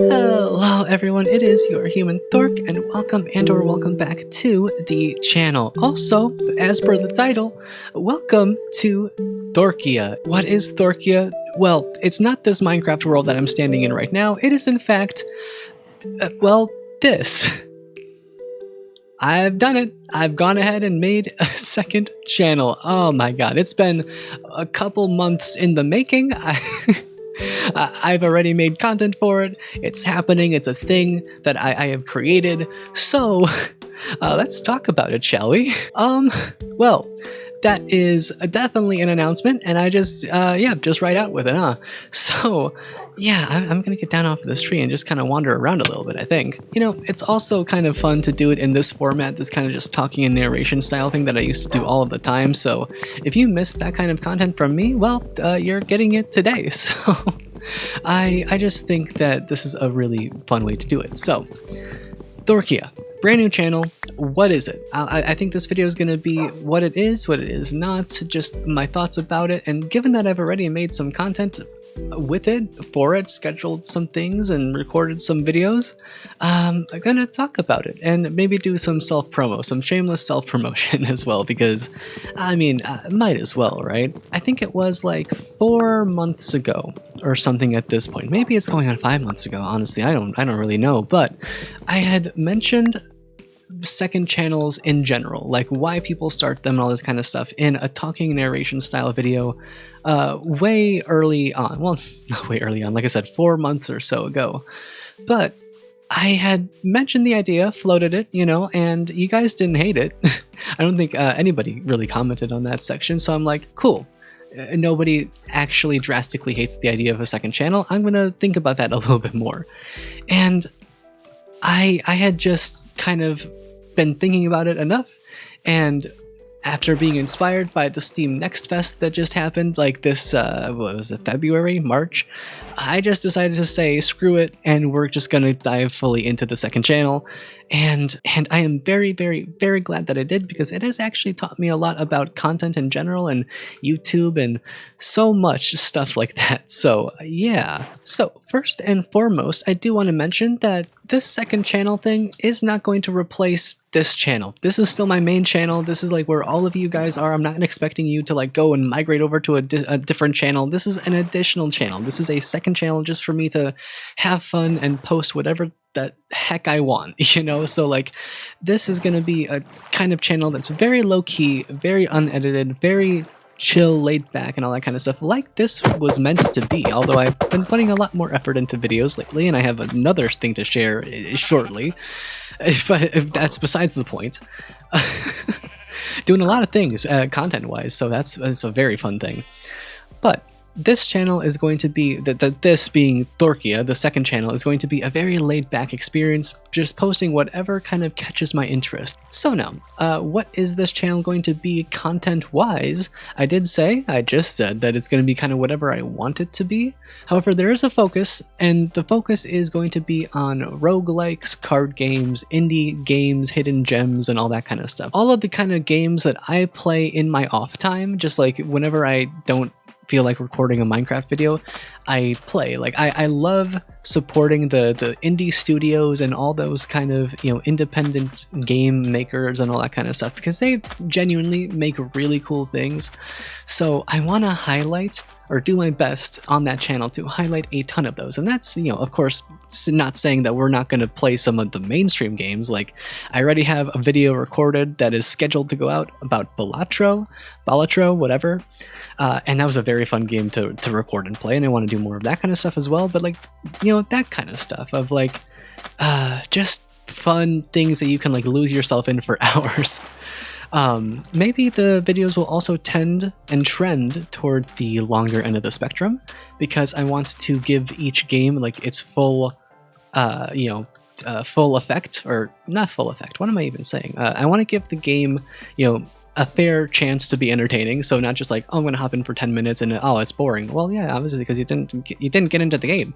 Hello everyone, it is your human Thorc, and welcome back to the channel. Also, as per the title, welcome to Thorcia. What is Thorcia? Well, it's not this Minecraft world that I'm standing in right now. It is in fact, well, this. I've done it. I've gone ahead and made a second channel. Oh my god, it's been a couple months in the making. I've already made content for it. It's happening. It's a thing that I have created. So let's talk about it, shall we? Well, that is definitely an announcement, and I just right out with it, huh? So yeah, I'm gonna get down off of this tree and just kind of wander around a little bit, I think. You know, it's also kind of fun to do it in this format, this kind of just talking and narration style thing that I used to do all of the time. So if you missed that kind of content from me, well, you're getting it today. So I just think that this is a really fun way to do it. So Thorcia, brand new channel. What is it? I think this video is going to be what it is not, just my thoughts about it. And given that I've already made some content with it, for it, scheduled some things and recorded some videos, I'm gonna talk about it and maybe do some self-promo, some shameless self-promotion as well, because I mean, might as well, right? I think it was like 4 months ago or something at this point. Maybe it's going on 5 months ago, honestly. I don't really know, but I had mentioned second channels in general, like why people start them and all this kind of stuff, in a talking narration style video way early on. Well, not way early on, like I said, 4 months or so ago. But I had mentioned the idea, floated it, you know, and you guys didn't hate it. I don't think anybody really commented on that section, so I'm like, cool. Nobody actually drastically hates the idea of a second channel. I'm gonna think about that a little bit more. And I had just kind of been thinking about it enough, and after being inspired by the Steam Next Fest that just happened, like this, what was it, February, March, I just decided to say, screw it, and we're just gonna dive fully into the second channel. And I am very, very, very glad that I did, because it has actually taught me a lot about content in general and YouTube and so much stuff like that. So yeah. So first and foremost, I do want to mention that this second channel thing is not going to replace this channel. This is still my main channel. This is like where all of you guys are. I'm not expecting you to like go and migrate over to a different channel. This is an additional channel. This is a second channel just for me to have fun and post whatever the heck I want, you know? So like, this is going to be a kind of channel that's very low-key, very unedited, very chill, laid back, and all that kind of stuff, like this was meant to be. Although I've been putting a lot more effort into videos lately, and I have another thing to share shortly, but that's besides the point. Doing a lot of things content-wise, so that's a very fun thing. But this channel is going to be, this being Thorcia, the second channel, is going to be a very laid-back experience, just posting whatever kind of catches my interest. So now, what is this channel going to be content-wise? I just said that it's going to be kind of whatever I want it to be. However, there is a focus, and the focus is going to be on roguelikes, card games, indie games, hidden gems, and all that kind of stuff. All of the kind of games that I play in my off time, just like whenever I don't feel like recording a Minecraft video, I play. Like I love supporting the indie studios and all those kind of, you know, independent game makers and all that kind of stuff, because they genuinely make really cool things. So I want to highlight, or do my best on that channel to highlight a ton of those. And that's, you know, of course, not saying that we're not going to play some of the mainstream games. Like, I already have a video recorded that is scheduled to go out about Balatro, whatever. And that was a very fun game to record and play, and I want to do more of that kind of stuff as well. But like, you know, that kind of stuff of like, just fun things that you can like lose yourself in for hours. Maybe the videos will also tend and trend toward the longer end of the spectrum, because I want to give each game like its full, full effect, or not full effect. What am I even saying? I want to give the game, you know, a fair chance to be entertaining. So not just like, oh, I'm gonna hop in for 10 minutes and oh, it's boring. Well, yeah, obviously, because you didn't get into the game,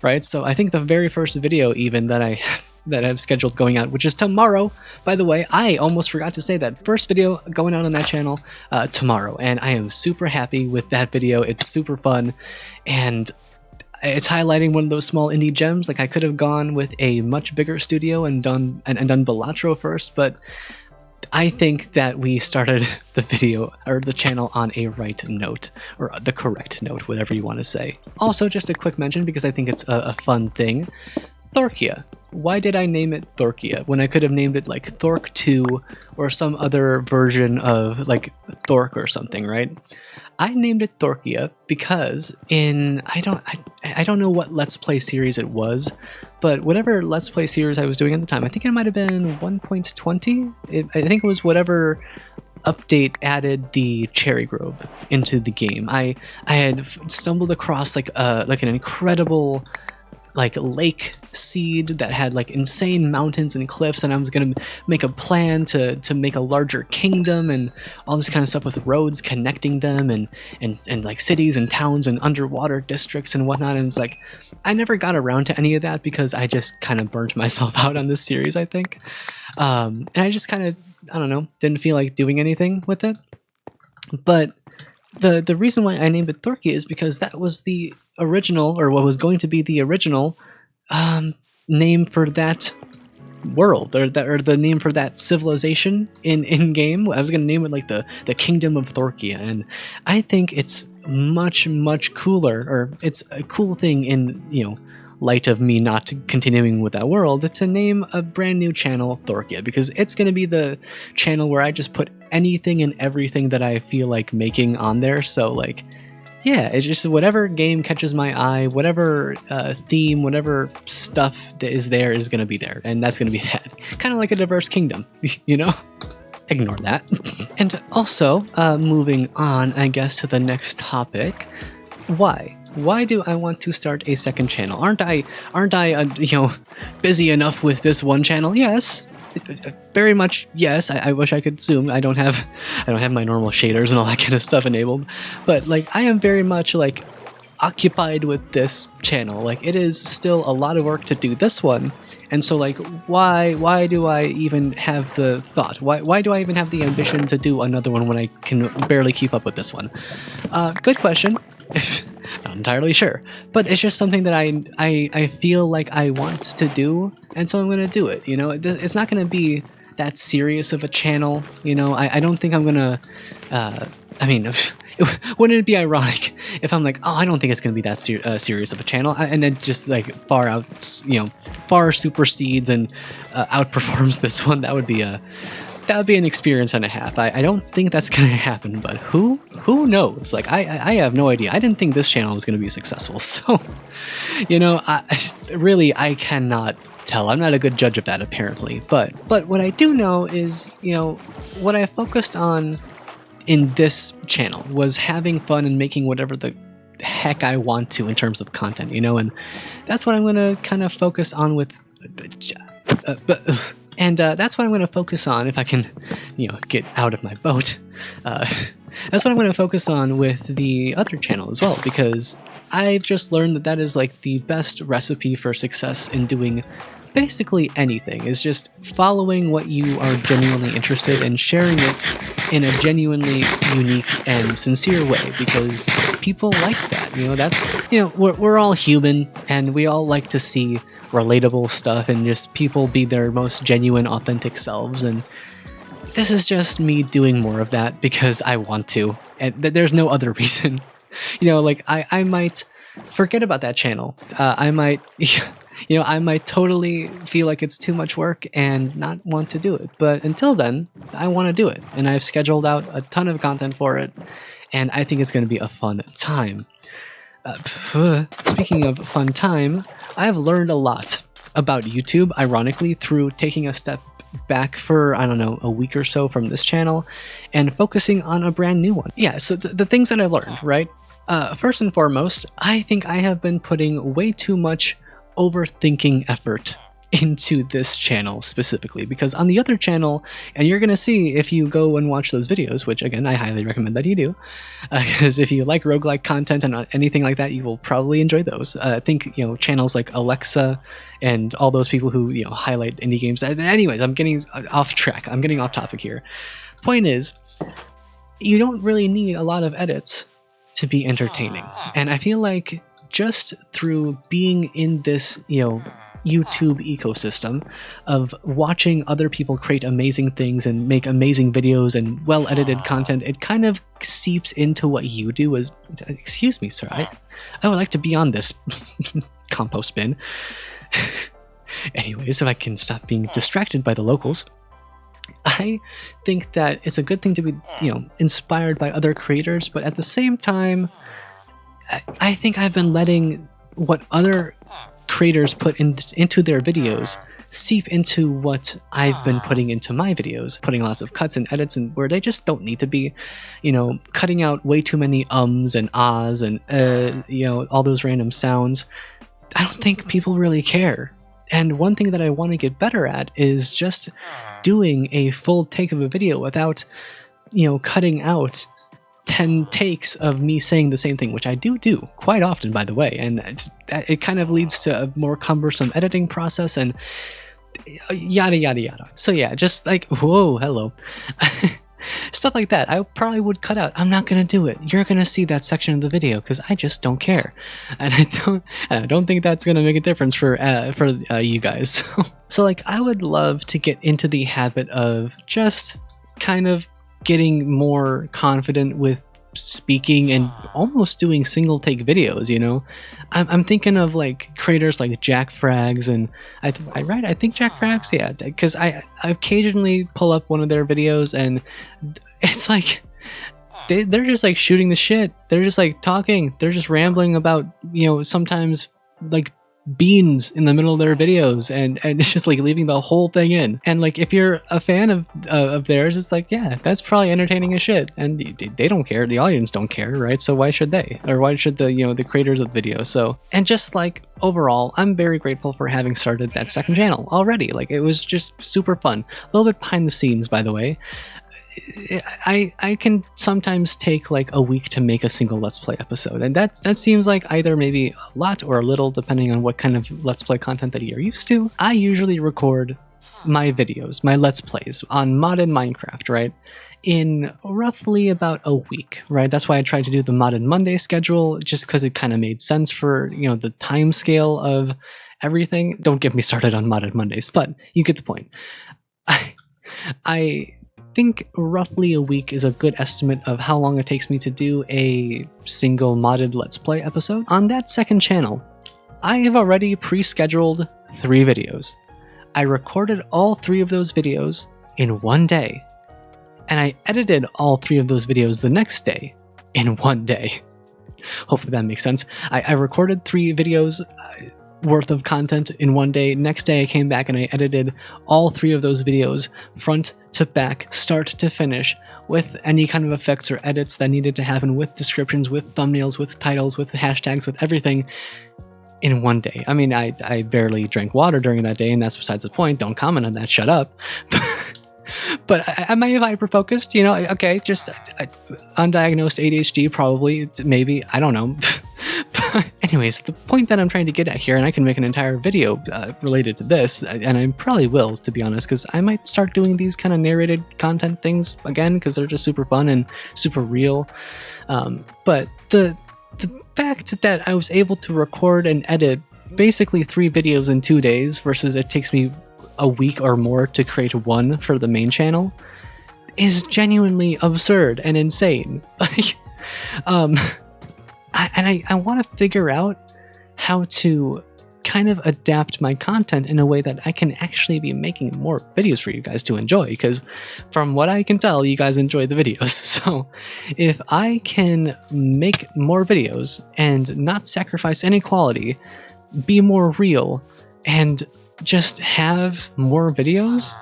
right? So I think the very first video even that I have scheduled going out, which is tomorrow, by the way, I almost forgot to say that, first video going out on that channel tomorrow, and I am super happy with that video. It's super fun, and it's highlighting one of those small indie gems. Like I could have gone with a much bigger studio and done Balatro first, but I think that we started the video or the channel on a right note, or the correct note, whatever you want to say. Also, just a quick mention because I think it's a fun thing. Thorcia. Why did I name it Thorcia when I could have named it like Thorc 2 or some other version of like Thorc or something, right? I named it Thorcia because I don't know what Let's Play series it was, but whatever Let's Play series I was doing at the time, I think it might have been 1.20. I think it was whatever update added the cherry grove into the game. I had stumbled across like an incredible like lake seed that had like insane mountains and cliffs, and I was gonna make a plan to make a larger kingdom and all this kind of stuff with roads connecting them and like cities and towns and underwater districts and whatnot. And it's like I never got around to any of that because I just kind of burnt myself out on this series, I think. And I just kind of, I don't know, didn't feel like doing anything with it. But the reason why I named it Thorcia is because that was the original, or what was going to be the original name for that world, or the name for that civilization in game. I was going to name it like the Kingdom of Thorcia, and I think it's much cooler, or it's a cool thing in, you know, light of me not continuing with that world, to name a brand new channel Thorcia, because it's going to be the channel where I just put anything and everything that I feel like making on there. So like, yeah, it's just whatever game catches my eye, whatever theme, whatever stuff that is there is going to be there, and that's going to be that. Kind of like a diverse kingdom, you know? Ignore that. And also, moving on, I guess, to the next topic, why? Why do I want to start a second channel? Aren't I you know, busy enough with this one channel? Yes, very much yes. I wish I could zoom. I don't have my normal shaders and all that kind of stuff enabled, but like I am very much like occupied with this channel. Like it is still a lot of work to do this one, and so like why do I even have the thought? Why do I even have the ambition to do another one when I can barely keep up with this one? Good question. Not entirely sure, but it's just something that I feel like I want to do, and so I'm going to do it. You know, it's not going to be that serious of a channel. You know, I don't think I'm going to, I mean, wouldn't it be ironic if I'm like, oh, I don't think it's going to be that serious of a channel, and it just like far supersedes and outperforms this one? That would be an experience and a half. I don't think that's gonna happen, but who knows? Like I have no idea. I didn't think this channel was gonna be successful, so you know, I cannot tell. I'm not a good judge of that, apparently. But what I do know is, you know, what I focused on in this channel was having fun and making whatever the heck I want to in terms of content, you know, and that's what I'm gonna kind of focus on with. And that's what I'm going to focus on if I can, you know, get out of my boat. That's what I'm going to focus on with the other channel as well, because I've just learned that is like the best recipe for success in doing basically anything, is just following what you are genuinely interested in, sharing it in a genuinely unique and sincere way, because people like that. You know, that's, you know, we're all human, and we all like to see relatable stuff and just people be their most genuine, authentic selves. And this is just me doing more of that because I want to, and there's no other reason. You know, like I might forget about that channel. I might, you know, I might totally feel like it's too much work and not want to do it. But until then, I want to do it, and I've scheduled out a ton of content for it, and I think it's going to be a fun time. Speaking of fun time, I've learned a lot about YouTube, ironically, through taking a step back for, I don't know, a week or so from this channel and focusing on a brand new one. Yeah, so the things that I learned, right? First and foremost, I think I have been putting way too much overthinking effort into this channel specifically, because on the other channel, and you're gonna see if you go and watch those videos, which again I highly recommend that you do, because if you like roguelike content and anything like that, you will probably enjoy those. I think, you know, channels like Alexa and all those people who, you know, highlight indie games. Anyways, I'm getting off track. I'm getting off topic here. Point is, you don't really need a lot of edits to be entertaining, and I feel like just through being in this, YouTube ecosystem of watching other people create amazing things and make amazing videos and well-edited content, it kind of seeps into what you do as, excuse me, sir, I would like to be on this compost bin. Anyways, if I can stop being distracted by the locals. I think that it's a good thing to be, inspired by other creators, but at the same time, I think I've been letting what other creators put into their videos seep into what I've been putting into my videos, putting lots of cuts and edits and where they just don't need to be, cutting out way too many ums and ahs and, all those random sounds. I don't think people really care. And one thing that I want to get better at is just doing a full take of a video without, cutting out 10 takes of me saying the same thing, which I do quite often, by the way. And it kind of leads to a more cumbersome editing process and yada, yada, yada. So yeah, just like, whoa, hello. Stuff like that, I probably would cut out. I'm not gonna do it. You're gonna see that section of the video because I just don't care, and I don't think that's gonna make a difference for you guys. So like, I would love to get into the habit of just kind of getting more confident with speaking and almost doing single take videos. I'm thinking of like creators like Jack Frags, and I think Jack Frags, yeah, because I occasionally pull up one of their videos and it's like they're just like shooting the shit, they're just like talking, they're just rambling about sometimes like beans in the middle of their videos, and it's just like leaving the whole thing in. And like, if you're a fan of theirs, it's like, yeah, that's probably entertaining as shit, and they don't care, the audience don't care, right? So why should they, or why should the creators of the video? So, and just like overall, I'm very grateful for having started that second channel already. Like, it was just super fun. A little bit behind the scenes, by the way. I can sometimes take like a week to make a single Let's Play episode, and that seems like either maybe a lot or a little, depending on what kind of Let's Play content that you're used to. I usually record my videos, my Let's Plays, on modded Minecraft, right, in roughly about a week, right? That's why I tried to do the modded Monday schedule, just because it kind of made sense for, the time scale of everything. Don't get me started on modded Mondays, but you get the point. I think roughly a week is a good estimate of how long it takes me to do a single modded Let's Play episode. On that second channel, I have already pre-scheduled 3 videos. I recorded all 3 of those videos in one day, and I edited all 3 of those videos the next day in one day. Hopefully that makes sense. I recorded 3 videos worth of content in one day. Next day I came back and I edited all 3 of those videos front to back, start to finish, with any kind of effects or edits that needed to happen, with descriptions, with thumbnails, with titles, with hashtags, with everything in one day. I mean, I barely drank water during that day, and that's besides the point. Don't comment on that, shut up. But I might have hyper-focused, okay, just undiagnosed ADHD probably, maybe, I don't know. But anyways, the point that I'm trying to get at here, and I can make an entire video related to this, and I probably will, to be honest, because I might start doing these kind of narrated content things again, because they're just super fun and super real. But the fact that I was able to record and edit basically 3 videos in 2 days versus it takes me a week or more to create one for the main channel is genuinely absurd and insane. I want to figure out how to kind of adapt my content in a way that I can actually be making more videos for you guys to enjoy, because from what I can tell, you guys enjoy the videos. So if I can make more videos and not sacrifice any quality, be more real, and just have more videos,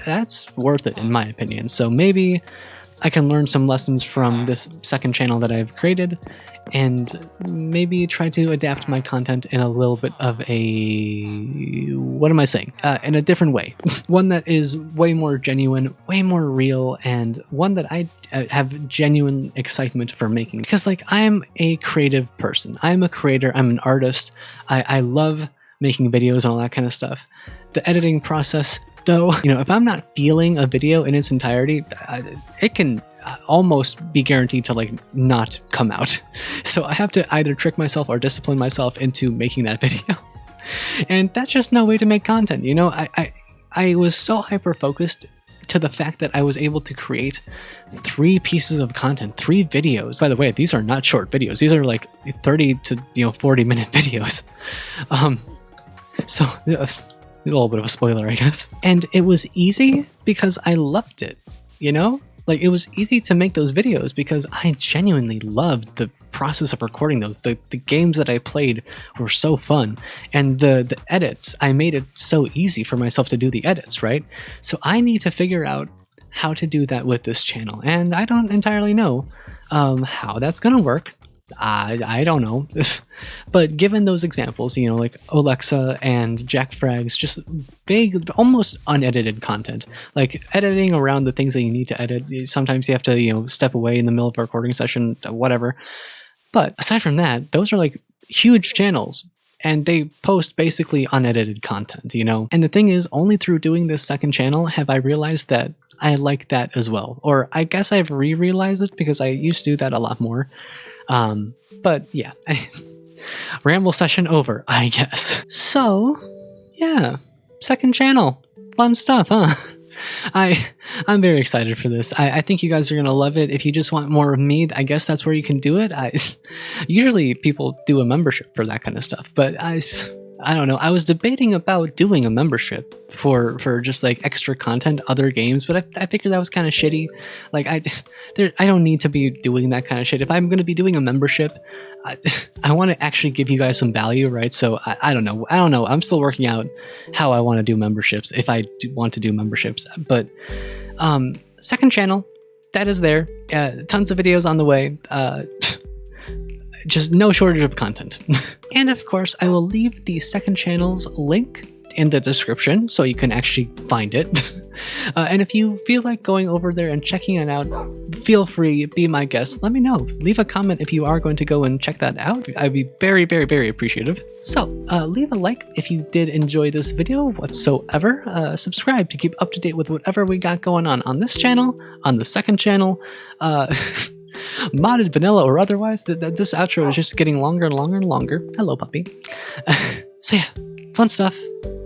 that's worth it in my opinion. So maybe I can learn some lessons from this second channel that I've created, and maybe try to adapt my content in a little bit of a, what am I saying? In a different way. One that is way more genuine, way more real, and one that I have genuine excitement for making. Because like, I'm a creative person. I'm a creator, I'm an artist. I love making videos and all that kind of stuff. The editing process, though, if I'm not feeling a video in its entirety, it can almost be guaranteed to like not come out. So I have to either trick myself or discipline myself into making that video. And that's just no way to make content, you know? I was so hyper-focused to the fact that I was able to create 3 pieces of content, 3 videos. By the way, these are not short videos. These are like 30 to 40 minute videos. So a little bit of a spoiler, I guess. And it was easy because I loved it, you know? Like, it was easy to make those videos because I genuinely loved the process of recording those. The games that I played were so fun, and the edits, I made it so easy for myself to do the edits, right? So I need to figure out how to do that with this channel, and I don't entirely know how that's gonna work. I don't know. But given those examples, you know, like Alexa and Jack Frags, just vague, almost unedited content, like editing around the things that you need to edit. Sometimes you have to, you know, step away in the middle of a recording session, whatever. But aside from that, those are like huge channels, and they post basically unedited content, you know? And the thing is, only through doing this second channel have I realized that I like that as well. Or I guess I've re-realized it because I used to do that a lot more. But yeah, ramble session over, I guess. So yeah, second channel, fun stuff, huh? I'm very excited for this. I think you guys are gonna love it. If you just want more of me, I guess that's where you can do it. Usually people do a membership for that kind of stuff, but I don't know. I was debating about doing a membership for just like extra content, other games, but I figured that was kind of shitty. Like I don't need to be doing that kind of shit. If I'm going to be doing a membership, I want to actually give you guys some value, right? So I don't know. I'm still working out how I want to do memberships, if I want to do memberships. But second channel, that is there. Tons of videos on the way. Just no shortage of content. And of course, I will leave the second channel's link in the description so you can actually find it. And if you feel like going over there and checking it out, feel free, be my guest. Let me know. Leave a comment if you are going to go and check that out. I'd be very, very, very appreciative. So leave a like if you did enjoy this video whatsoever. Subscribe to keep up to date with whatever we got going on this channel, on the second channel. Modded, vanilla, or otherwise, this outro is just getting longer and longer and longer. Hello, puppy. So yeah, fun stuff.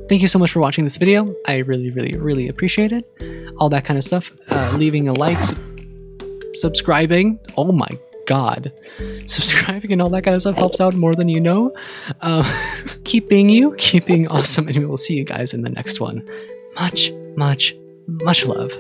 Thank you so much for watching this video. I really, really, really appreciate it. All that kind of stuff. Leaving a like, subscribing. Oh my god. Subscribing and all that kind of stuff helps out more than you know. Keep being you, keep being awesome, and we will see you guys in the next one. Much, much, much love.